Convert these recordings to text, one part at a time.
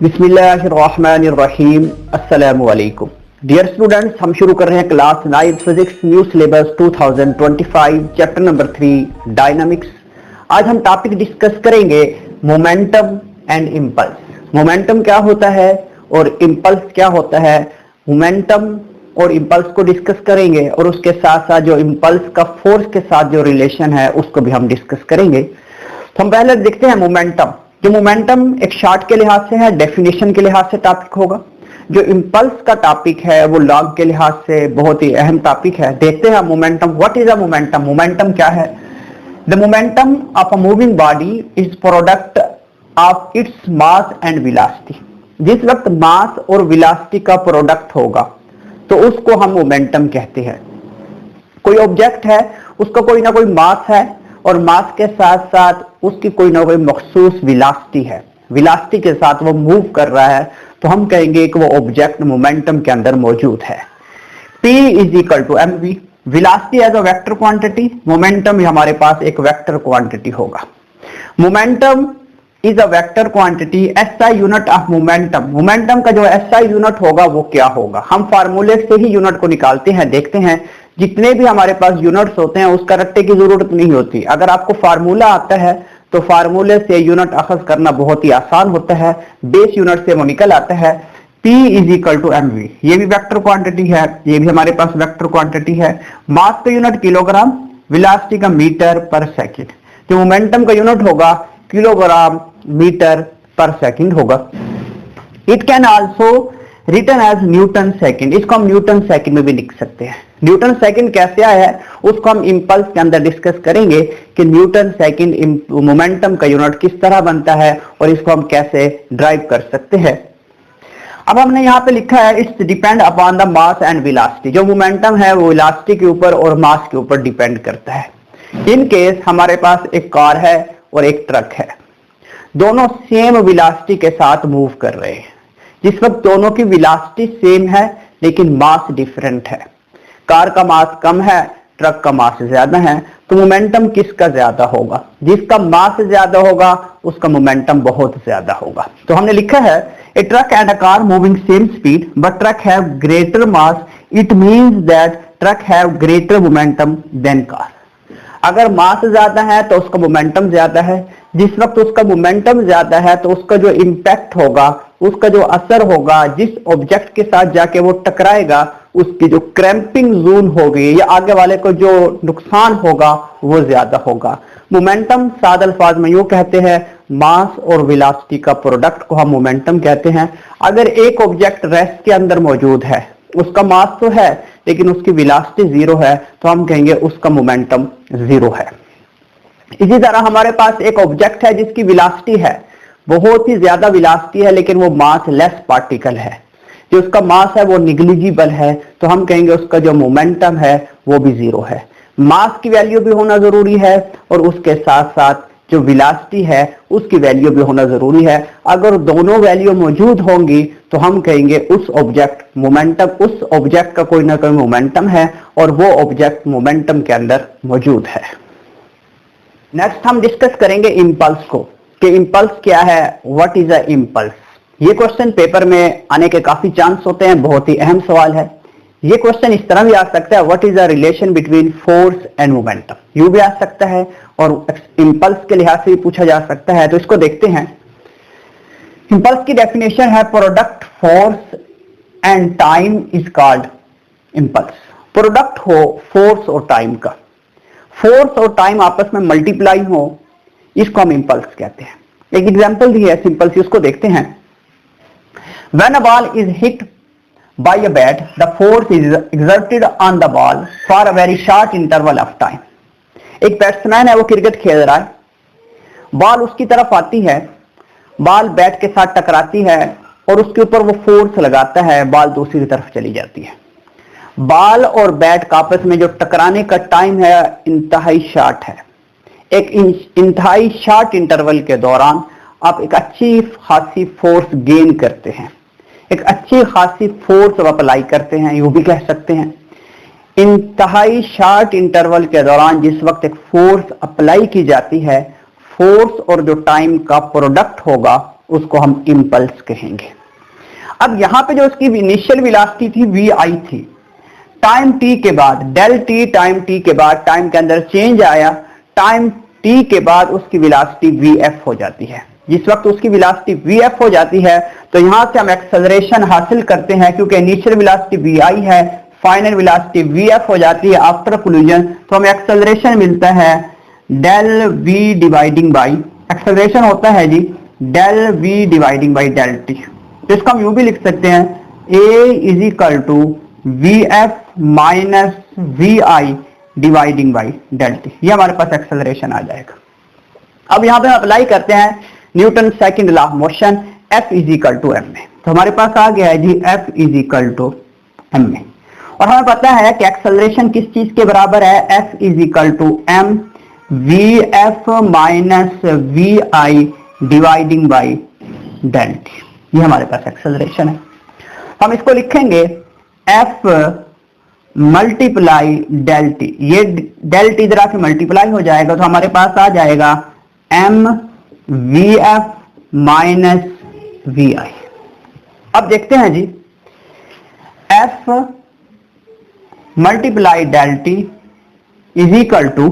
बिस्मिल्लाहिर्रहमानिर्रहीम। अस्सलामु अलैकुम डियर स्टूडेंट्स, हम शुरू कर रहे हैं class 9 physics new syllabus 2025 chapter number 3 dynamics. आज हम टॉपिक डिस्कस करेंगे मोमेंटम एंड इंपल्स। मोमेंटम क्या होता है और इंपल्स क्या होता है। मोमेंटम और इंपल्स को डिस्कस करेंगे और उसके साथ साथ जो इंपल्स का फोर्स के साथ जो रिलेशन है उसको भी हम डिस्कस करेंगे। तो हम पहले देखते हैं मोमेंटम। जो मोमेंटम एक शार्ट के लिहाज से है, डेफिनेशन के लिहाज से टॉपिक होगा। जो इंपल्स का टॉपिक है वो लॉग के लिहाज से बहुत ही अहम टॉपिक है। देखते हैं momentum. What is a momentum? Momentum क्या है? The momentum of a moving body is product of its mass and velocity. जिस वक्त मास और वेलोसिटी का प्रोडक्ट होगा तो उसको हम मोमेंटम कहते हैं। कोई ऑब्जेक्ट है, उसका कोई ना कोई मास है और मास के साथ साथ उसकी कोई ना कोई मखसूस वेलोसिटी है। वेलोसिटी के साथ वो मूव कर रहा है तो हम कहेंगे कि वो ऑब्जेक्ट मोमेंटम के अंदर मौजूद है। P is equal to mv। Velocity as a vector quantity, momentum हमारे पास एक वेक्टर क्वांटिटी होगा। Momentum is a vector quantity. SI unit of momentum, momentum का जो SI यूनिट होगा वो क्या होगा? हम फार्मूले से ही यूनिट को निकालते हैं। देखते हैं जितने भी हमारे पास यूनिट्स होते हैं उसका रट्टे की जरूरत नहीं होती। अगर आपको फार्मूला आता है तो फार्मूले से यूनिट अखज करना बहुत ही आसान होता है। बेस यूनिट से वो निकल आता है। P is equal to mv। ये भी वेक्टर क्वांटिटी है, ये भी हमारे पास वेक्टर क्वांटिटी है। मास का यूनिट किलोग्राम, वेलोसिटी का मीटर पर सेकंड। जो मोमेंटम का यूनिट होगा किलोग्राम मीटर पर सेकंड होगा। It can also written as newton second. इसको हम न्यूटन सेकंड में भी लिख सकते हैं। न्यूटन सेकंड कैसे आया है उसको हम इंपल्स के अंदर डिस्कस करेंगे कि न्यूटन सेकंड मोमेंटम का यूनिट किस तरह बनता है और इसको हम कैसे ड्राइव कर सकते हैं। अब हमने यहाँ पे लिखा है it's depend upon the mass and velocity. जो मोमेंटम है वो वेलोसिटी के ऊपर और मास के ऊपर डिपेंड करता है। इन केस हमारे पास एक कार है और एक ट्रक है, दोनों सेम वेलोसिटी के साथ मूव कर रहे हैं। जिस वक्त दोनों की वेलोसिटी सेम है लेकिन मास डिफरेंट है, कार का मास कम है, ट्रक का मास ज्यादा है, तो मोमेंटम किसका ज्यादा होगा? जिसका मास ज्यादा होगा उसका मोमेंटम बहुत ज्यादा होगा। तो हमने लिखा है a truck and a car moving same speed but truck have greater mass, it means that truck have greater momentum than car. अगर मास ज्यादा है तो उसका मोमेंटम ज्यादा है। जिस वक्त उसका मोमेंटम ज्यादा है तो उसका जो इंपैक्ट होगा, उसका जो असर होगा, जिस ऑब्जेक्ट के साथ जाके वो टकराएगा उसकी जो क्रैम्पिंग जोन होगी या आगे वाले को जो नुकसान होगा वो ज्यादा होगा। मोमेंटम सादा अल्फाज में यूं कहते हैं, मास और वेलोसिटी का प्रोडक्ट को हम मोमेंटम कहते हैं। अगर एक ऑब्जेक्ट रेस्ट के अंदर मौजूद है, उसका मास तो है लेकिन उसकी वेलोसिटी जीरो है, तो हम कहेंगे उसका मोमेंटम जीरो है। इसी तरह हमारे पास एक ऑब्जेक्ट है जिसकी वेलोसिटी है, बहुत ही ज्यादा वेलोसिटी है लेकिन वो मास लेस पार्टिकल है, जो उसका मास है वो निग्लिजिबल है, तो हम कहेंगे उसका जो मोमेंटम है वो भी जीरो है। मास की वैल्यू भी होना जरूरी है और उसके साथ साथ जो वेलोसिटी है उसकी वैल्यू भी होना जरूरी है। अगर दोनों वैल्यू मौजूद होंगी तो हम कहेंगे उस ऑब्जेक्ट का कोई ना कोई मोमेंटम है और वो ऑब्जेक्ट मोमेंटम के अंदर मौजूद है। नेक्स्ट हम डिस्कस करेंगे इंपल्स को कि इंपल्स क्या है, व्हाट इज अ इंपल्स। ये क्वेश्चन पेपर में आने के काफी चांस होते हैं, बहुत ही अहम सवाल है। ये क्वेश्चन इस तरह भी आ सकता है, what is the relation between force and momentum, यूं भी आ सकता है और इंपल्स के लिहाज से भी पूछा जा सकता है। तो इसको देखते हैं। इंपल्स की डेफिनेशन है product force and time is called impulse. Product हो फोर्स और टाइम का, फोर्स और टाइम आपस में मल्टीप्लाई हो, इसको हम इंपल्स कहते हैं। एक एग्जांपल दी है सिंपल सी, उसको देखते हैं। When a ball is hit by a bat, the force is exerted on the ball for a very short interval of time. एक बैट्समैन है, वो क्रिकेट खेल रहा है, बॉल उसकी तरफ आती है, बॉल बैट के साथ टकराती है और उसके ऊपर वो फोर्स लगाता है, बॉल दूसरी तरफ चली जाती है। बॉल और बैट का आपस में जो टकराने का टाइम है इंतहाई शॉर्ट है। एक इंतहाई शॉर्ट इंटरवल के दौरान आप एक अच्छी खासी फोर्स गेन करते हैं, एक अच्छी खासी फोर्स अप्लाई करते हैं, यूं भी कह सकते हैं। इंतहाई शॉर्ट इंटरवल के दौरान जिस वक्त एक फोर्स अप्लाई की जाती है, फोर्स और जो टाइम का प्रोडक्ट होगा उसको हम इंपल्स कहेंगे। अब यहां पे जो उसकी इनिशियल वेलोसिटी थी vi थी, टाइम t के बाद डेल टी, टाइम t के बाद टाइम के अंदर चेंज आया, टाइम t के बाद उसकी वेलोसिटी vf हो जाती है। जिस वक्त उसकी वेलोसिटी vf हो जाती है तो यहां से हम एक्सेलरेशन हासिल करते हैं, क्योंकि इनिशियल वेलोसिटी vi है, फाइनल वेलोसिटी vf हो जाती है आफ्टर कोलिजन, तो हमें एक्सेलरेशन मिलता है del v dividing by, acceleration होता है जी del v dividing by del t. तो इसको हम यूं भी लिख सकते हैं a is equal to vf minus vi dividing by del t. ये हमारे पास एक्सेलरेशन आ जाएगा। अब यहां पे हम अप्लाई करते हैं Newton second law of motion, F is equal to m में। तो हमारे पास आ गया है जी F is equal to m में, और हमें पता है कि एक्सेलरेशन किस चीज के बराबर है, F is equal to m V F minus we i dividing by del t. ये हमारे पास एक्सेलरेशन है। हम इसको लिखेंगे F मल्टीप्लाई डेल टी, ये डेल टी इधर आके मल्टीप्लाई हो जाएगा, तो हमारे पास आ जाएगा M V F minus we I. अब देखते हैं जी F multiply del t is equal to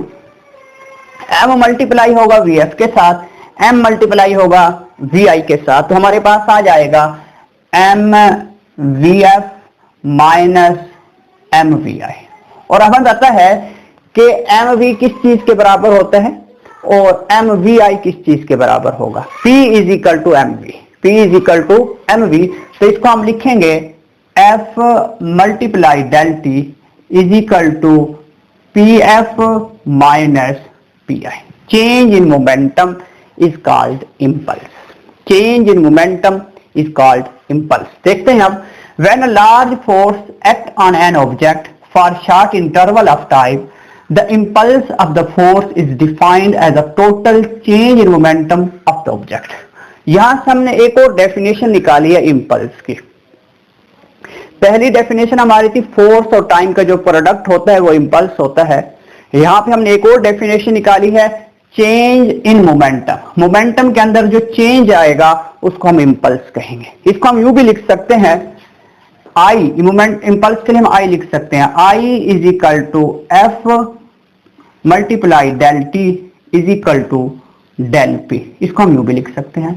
M multiply होगा वी एफ के साथ, एम मल्टीप्लाई होगा वी आई के साथ, तो हमारे पास आ जाएगा M V F minus M V I. और हमें पता है कि एम वी किस चीज के बराबर होता है और एम वी आई किस चीज के बराबर होगा, P is equal to m v, P is equal to m v. तो इसको हम लिखेंगे F multiply del t is equal to p f minus p i. Change in momentum is called impulse, change in momentum is called impulse. देखते हैं अब, when a large force act on an object for short interval of time, the impulse of the force is defined as a total change in momentum of the object। यहां से हमने एक और definition निकाली है इम्पल्स की। पहली definition हमारी थी फोर्स और टाइम का जो प्रोडक्ट होता है वो इम्पल्स होता है। यहां पे हमने एक और डेफिनेशन निकाली है चेंज इन मोमेंटम। मोमेंटम के अंदर जो चेंज आएगा उसको हम इम्पल्स कहेंगे। इसको हम यूं भी लिख सकते हैं आई, मोमेंट इम्पल्स के लिए हम आई लिख सकते हैं, I is equal to F multiply del t is equal to del P. इसको हम यूं भी लिख सकते हैं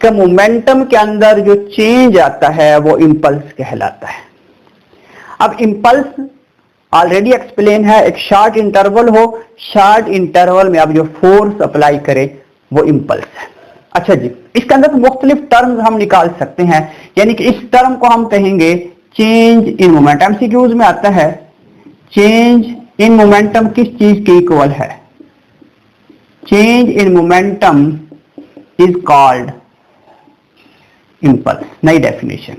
कि मोमेंटम के अंदर जो चेंज आता है वो इम्पल्स कहलाता है। अब इम्पल्स ऑलरेडी एक्सप्लेन है, एक शॉर्ट इंटरवल हो, शॉर्ट इंटरवल में आप जो फोर्स अप्लाई करें वो इम्पल्स है। अच्छा जी, इसके अंदर तो मुख्तलिफ टर्म्स हम निकाल सकते हैं, यानी कि इस टर्म को हम कहेंगे चेंज इन मोमेंटम। एमसीक्यूज में आता है चेंज इन मोमेंटम किस चीज के इक्वल है, change in momentum is called impulse. नई डेफिनेशन।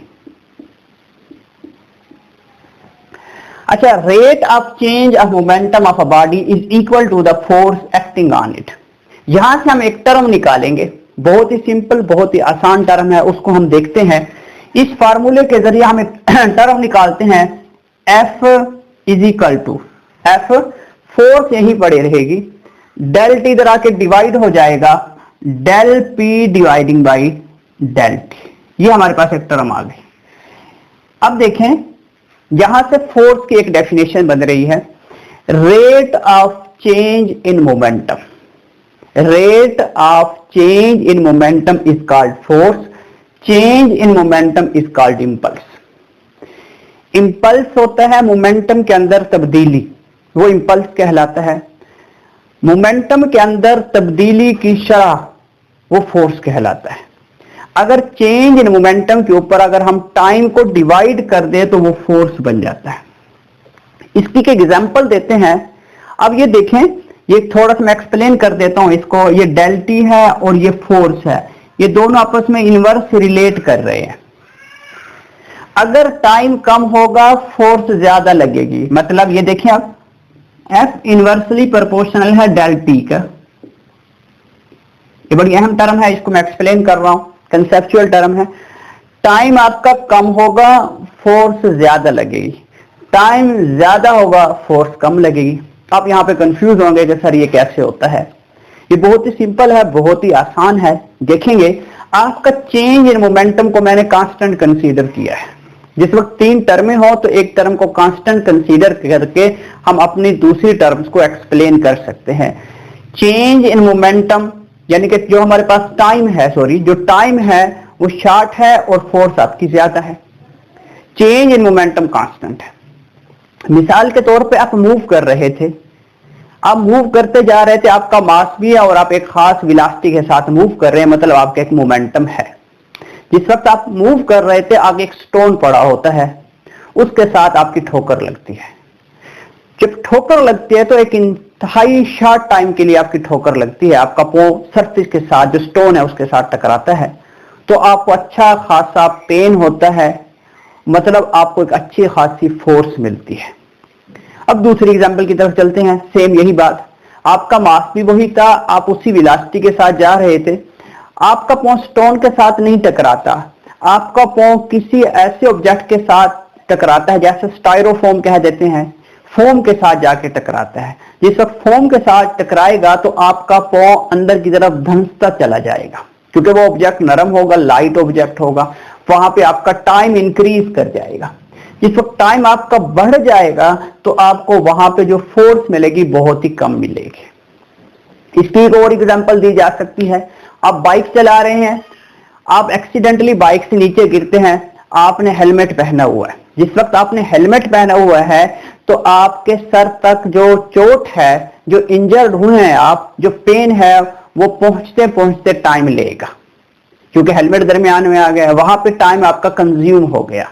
अच्छा, rate of change of momentum of a body is equal to the force acting on it. यहां से हम एक टर्म निकालेंगे, बहुत ही सिंपल, बहुत ही आसान टर्म है, उसको हम देखते हैं। इस फार्मूले के जरिए हम एक टर्म निकालते हैं F is equal to, F force यहीं पड़े रहेगी, डेल टी इधर आके डिवाइड हो जाएगा del p dividing by del t. ये हमारे पास एक टर्म आ गई। अब देखें, यहां से फोर्स की एक डेफिनेशन बन रही है, rate of change in momentum, rate of change in momentum is called force, change in momentum is called impulse. Impulse होता है मोमेंटम के अंदर तब्दीली, वो इम्पल्स कहलाता है। मोमेंटम के अंदर तब्दीली की शरह वो फोर्स कहलाता है। अगर चेंज इन मोमेंटम के ऊपर अगर हम टाइम को डिवाइड कर दें तो वो फोर्स बन जाता है। इसकी एक एग्जांपल देते हैं। अब ये देखें, ये थोड़ा सा मैं एक्सप्लेन कर देता हूं इसको। ये डेल टी है और ये फोर्स है, ये दोनों आपस में इनवर्स रिलेट कर रहे हैं। अगर टाइम कम होगा फोर्स ज्यादा लगेगी, मतलब ये देखें आप, एफ इनवर्सली प्रोपोर्शनल है डेल टी का। ये बड़ी अहम टर्म है, इसको मैं एक्सप्लेन कर रहा हूं, कंसेप्चुअल टर्म है। टाइम आपका कम होगा फोर्स ज्यादा लगेगी, टाइम ज्यादा होगा फोर्स कम लगेगी। आप यहां पे कंफ्यूज होंगे कि सर ये कैसे होता है। ये बहुत ही सिंपल है, बहुत ही आसान है, देखेंगे। आपका चेंज इन मोमेंटम को मैंने कांस्टेंट कंसीडर किया है। जिस वक्त 3 टर्में हो तो एक टर्म को कांस्टेंट कंसीडर करके हम अपनी दूसरी टर्म्स को एक्सप्लेन कर सकते हैं। चेंज इन मोमेंटम यानी कि जो हमारे पास टाइम है, जो टाइम है वो शॉर्ट है और फोर्स आपकी ज्यादा है। चेंज इन मोमेंटम कांस्टेंट है। मिसाल के तौर पे आप मूव कर रहे थे, आप मूव करते जा रहे थे, आपका मास भी है और आप एक खास वेलोसिटी के साथ मूव कर रहे हैं, मतलब आपका एक मोमेंटम है। जिस वक्त आप मूव कर रहे थे आगे एक स्टोन पड़ा होता है, उसके साथ आपकी ठोकर लगती है। जब ठोकर लगती है तो एक इंतहाई शॉर्ट टाइम के लिए आपकी ठोकर लगती है, आपका पांव सरफेस के साथ जो स्टोन है उसके साथ टकराता है, तो आपको अच्छा खासा पेन होता है, मतलब आपको एक अच्छी खासी फोर्स मिलती है। अब दूसरी एग्जांपल की तरफ चलते हैं। सेम यही बात, आपका मास भी वही था, आप उसी वेलोसिटी के साथ जा रहे थे, आपका पांव स्टोन के साथ नहीं टकराता, आपका पांव किसी ऐसे ऑब्जेक्ट के साथ टकराता है जैसे स्टायरोफोम कह देते हैं, फोम के साथ जाके टकराता है। जिस वक्त फोम के साथ टकराएगा तो आपका पांव अंदर की तरफ धंसता चला जाएगा, क्योंकि वो ऑब्जेक्ट नरम होगा, लाइट ऑब्जेक्ट होगा, वहां पे आपका टाइम इंक्रीज कर जाएगा। जिस वक्त टाइम आपका बढ़ जाएगा तो आपको वहां पे जो फोर्स मिलेगी बहुत ही कम मिलेगी। इसकी एक और एग्जांपल दी जा सकती है। आप बाइक चला रहे हैं, आप एक्सीडेंटली बाइक से नीचे गिरते हैं, आपने हेलमेट पहना हुआ है। जिस वक्त आपने हेलमेट पहना हुआ है तो आपके सर तक जो चोट है, जो इंजर्ड हुए हैं आप, जो पेन है वो पहुंचते पहुंचते टाइम लेगा, क्योंकि हेलमेट दरमियान में आ गया, वहां पे टाइम आपका कंज्यूम हो गया।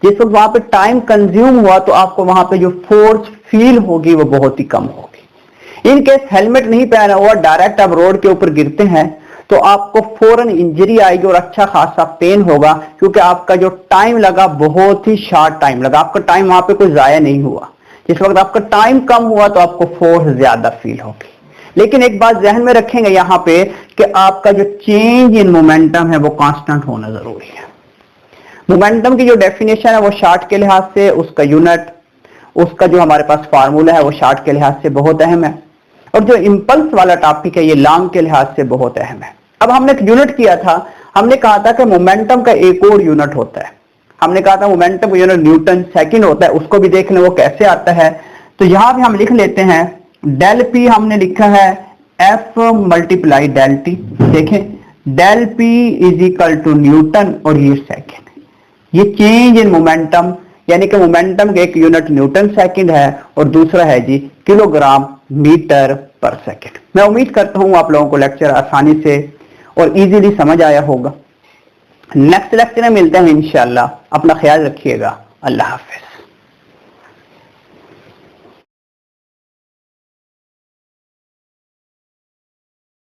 जिस वक्त वहां पे टाइम कंज्यूम हुआ तो आपको वहां पे जो फोर्स फील होगी वो बहुत ही कम होगी। इन केस हेलमेट नहीं पहना हुआ, डायरेक्ट आप रोड के ऊपर गिरते हैं तो आपको फौरन इंजरी आएगी और अच्छा खासा पेन होगा, क्योंकि आपका जो टाइम लगा बहुत ही शॉर्ट टाइम लगा, आपका टाइम वहां पे कोई जाया नहीं हुआ। जिस वक्त आपका टाइम कम हुआ तो आपको फोर्स ज्यादा फील होगी। लेकिन एक बात जहन में रखेंगे यहां पे कि आपका जो चेंज इन मोमेंटम है वो कांस्टेंट होना जरूरी है। मोमेंटम की जो डेफिनेशन है वो शॉर्ट के लिहाज से, उसका यूनिट, उसका जो हमारे पास फार्मूला है वो शॉर्ट के लिहाज से बहुत अहम है, और जो इंपल्स वाला टॉपिक है ये लॉन्ग के लिहाज से बहुत अहम है। अब हमने एक यूनिट किया था, हमने कहा था कि मोमेंटम का एक और यूनिट होता है, हमने कहा था मोमेंटम का यूनिट न्यूटन सेकंड होता है, उसको भी देख लें वो कैसे आता है। तो यहां भी हम लिख लेते हैं डेल पी, हमने लिखा है एफ मल्टीप्लाई डेल टी। देखें del p is equal to newton और ये सेकेंड, ये चेंज इन मोमेंटम, यानी कि मोमेंटम का एक यूनिट न्यूटन सेकंड है और दूसरा है जी किलोग्राम मीटर पर सेकंड। मैं उम्मीद करता हूं आप लोगों को लेक्चर आसानी से और इजीली समझ आया होगा। नेक्स्ट लेक्चर में मिलते हैं इंशाल्लाह। अपना ख्याल रखिएगा। अल्लाह हाफिज।